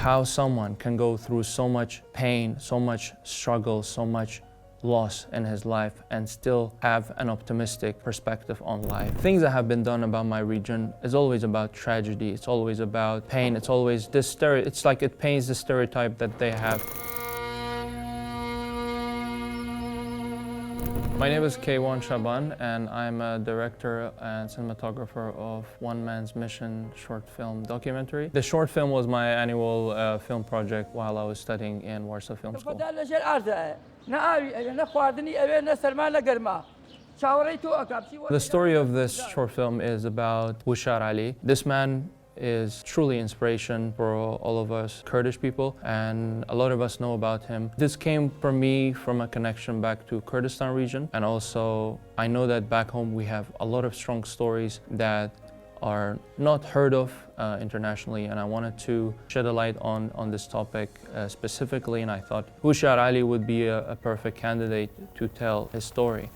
how someone can go through so much pain, so much struggle, so much loss in his life and still have an optimistic perspective on life. Things that have been done about my region is always about tragedy, it's always about pain, it's always this it's like it paints the stereotype that they have. My name is Kaiwan Shaban and I'm a director and cinematographer of One Man's Mission short film documentary. The short film was my annual film project while I was studying in Warsaw Film School. The story of this short film is about Hoshiara Ali. This man is truly inspiration for all of us Kurdish people, and a lot of us know about him. This came for me from a connection back to Kurdistan region, and also I know that back home we have a lot of strong stories that are not heard of internationally, and I wanted to shed a light on this topic specifically, and I thought Hoshiar Ali would be a perfect candidate to tell his story.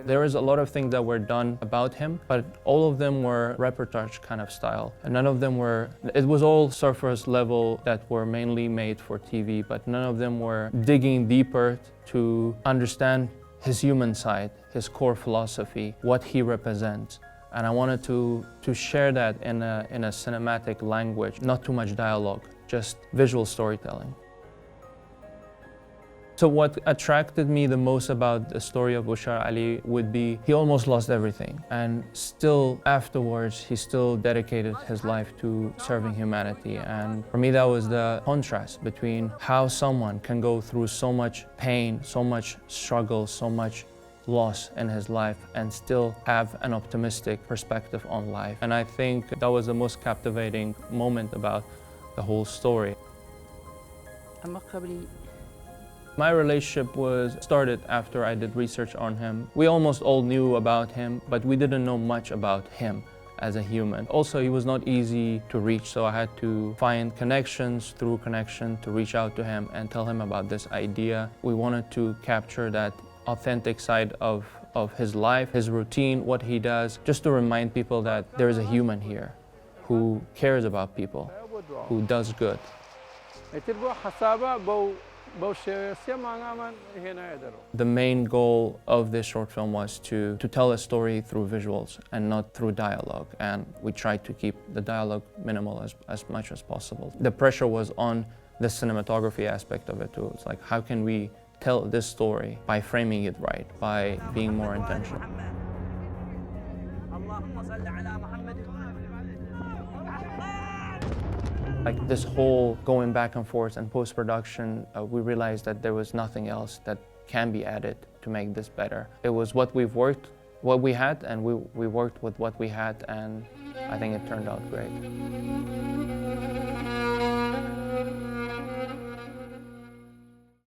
There is a lot of things that were done about him, but all of them were reportage kind of style. And none of them were, it was all surface level that were mainly made for TV, but none of them were digging deeper to understand his human side, his core philosophy, what he represents. And I wanted to share that in a cinematic language, not too much dialogue, just visual storytelling. So what attracted me the most about the story of Hoshiar Ali would be he almost lost everything, and still afterwards he still dedicated his life to serving humanity. And for me that was the contrast between how someone can go through so much pain, so much struggle, so much loss in his life and still have an optimistic perspective on life. And I think that was the most captivating moment about the whole story. My relationship was started after I did research on him. We almost all knew about him, but we didn't know much about him as a human. Also, he was not easy to reach, so I had to find connections through connection to reach out to him and tell him about this idea. We wanted to capture that authentic side of his life, his routine, what he does, just to remind people that there is a human here who cares about people, who does good. The main goal of this short film was to tell a story through visuals and not through dialogue, and we tried to keep the dialogue minimal as much as possible. The pressure was on the cinematography aspect of it too. It's like, how can we tell this story by framing it right, by being more intentional? Like this whole going back and forth and post-production, we realized that there was nothing else that can be added to make this better. It was what we had, and we worked with what we had, and I think it turned out great.